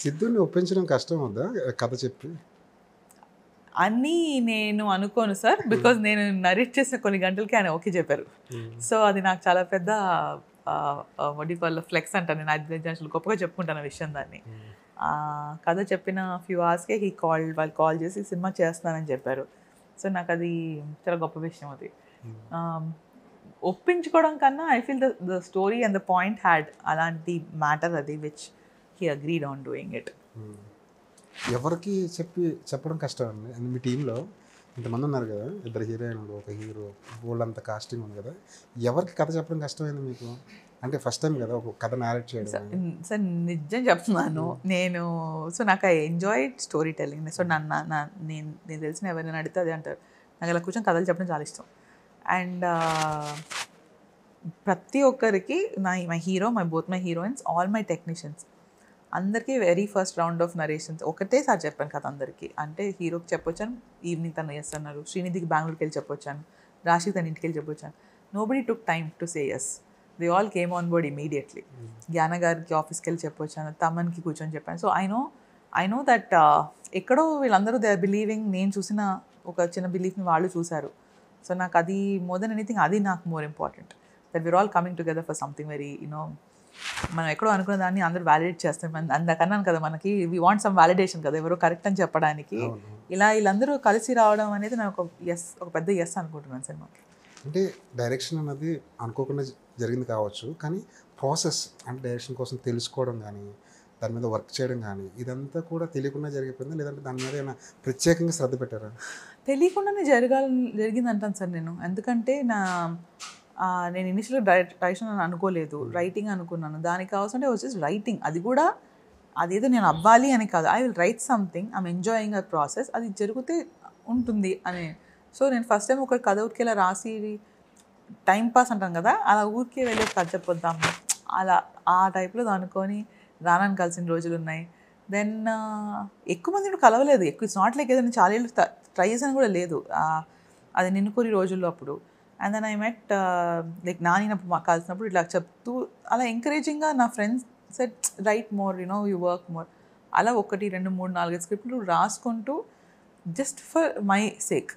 సిద్ధుని ఒప్పించడం కష్టం అవుద్దా కథ చెప్పి? అని నేను అనుకోను సార్. బికాజ్ నేను నరేట్ చేసిన కొన్ని గంటలకి ఆయన ఓకే చెప్పారు. సో అది నాకు చాలా పెద్ద వాట్ యు కాల్ ఫ్లెక్స్ అంటాను నేను. అది అసలు గొప్పగా చెప్పుకుంటాను ఆ విషయం దాన్ని. కథ చెప్పిన ఫ్యూ అవర్స్కే వాళ్ళు కాల్ చేసి సినిమా చేస్తున్నానని చెప్పారు. సో నాకు అది చాలా గొప్ప విషయం అది. ఒప్పించుకోవడం కన్నా I feel the story and the point had అలాంటి మ్యాటర్ అది which he agreed on doing it. ఎవరికి చెప్పడం కష్టం అండి? మీ టీంలో ఇంతమంది ఉన్నారు కదా, 2 హీరోయిన్లు, 1 హీరో, వాళ్ళంత కాస్టింగ్ ఉంది కదా, ఎవరికి కథ చెప్పడం కష్టమైంది మీకు? అంటే ఫస్ట్ టైం కదా ఒక కథ నేరేట్ చేయడం. సార్ నిజం చెప్తున్నాను నేను. సో నాకు I enjoy story telling. So నేను తెలిసిన ఎవరైనా అడిగితే అదే అంటారు, నాకు ఇలా కూర్చొని కథలు చెప్పడం చాలా ఇష్టం. అండ్ ప్రతి ఒక్కరికి my hero, both my heroines, all my technicians అందరికీ very first round of narrations ఒకటేసారి చెప్పాను కదా అందరికీ. అంటే హీరోకి చెప్పొచ్చాను, ఈవినింగ్ తను చేస్తున్నారు, శ్రీనిధికి బెంగళూరుకి వెళ్ళి చెప్పొచ్చాను, రాశి తన ఇంటికి వెళ్ళి చెప్పొచ్చాను. Nobody took time to say yes, they all came on board immediately. Gnana గారికి ఆఫీస్కి వెళ్ళి చెప్పొచ్చాను, తమన్కి కూర్చొని చెప్పాను. సో ఐ నో దట్ ఎక్కడో వీళ్ళందరూ దే ఆర్ బిలీవింగ్, నేను చూసిన ఒక చిన్న బిలీఫ్ని వాళ్ళు చూశారు. సో నాకు అది మోర్ దెన్ ఎనీథింగ్ అది నాకు more important, that we are all coming together for something very మనం ఎక్కడో అనుకున్న దాన్ని అందరూ వ్యాలిడేట్ చేస్తాం. అందకన్నాను కదా, మనకి వీ వాంట్ సమ్ వ్యాలిడేషన్ కదా, ఎవరో కరెక్ట్ అని చెప్పడానికి. వీళ్ళందరూ కలిసి రావడం అనేది నాకు ఒక పెద్ద ఎస్ అనుకుంటున్నాను సినిమాకి. అంటే డైరెక్షన్ అన్నది అనుకోకుండా జరిగింది కావచ్చు, కానీ ప్రాసెస్ అంటే డైరెక్షన్ కోసం తెలుసుకోవడం కానీ, దాని మీద వర్క్ చేయడం కానీ, ఇదంతా కూడా తెలియకుండా జరిగిపోయిందా, లేదంటే దాని మీద ఏమైనా ప్రత్యేకంగా శ్రద్ధ పెట్టారా? తెలియకుండానే జరిగింది అంటాను సార్ నేను. ఎందుకంటే నేను ఇనిషియల్గా డైరెక్షన్ అని అనుకోలేదు, రైటింగ్ అనుకున్నాను. దానికి కావాల్సింటే వచ్చేసి రైటింగ్. అది కూడా అదేదో నేను అవ్వాలి అని కాదు, I will write something, I'm enjoying a process, అది జరిగితే ఉంటుంది అని. సో నేను ఫస్ట్ టైం ఒక కథ ఊరికి ఇలా రాసి టైం పాస్ అంటాం కదా, అలా ఊరికే వెళ్ళి కథ చెప్పొద్దాము అలా ఆ టైప్లో అనుకొని రానని కలిసిన రోజులు ఉన్నాయి. దెన్ ఎక్కువ మంది కూడా కలవలేదు, ఎక్కువ ఇట్స్ నాట్ లైక్ ఏదైనా చాలా ఏళ్ళు ట్రై చేసాను కూడా లేదు. అది నిన్నుకూరి రోజుల్లో అప్పుడు. And then I met like నానినప్పుడు కలిసినప్పుడు ఇట్లా చెప్తూ అలా ఎంకరేజింగ్గా నా friends set right more, you work more. అలా 1, 2, 3, 4 స్క్రిప్ట్లు రాసుకుంటూ జస్ట్ ఫర్ మై సేక్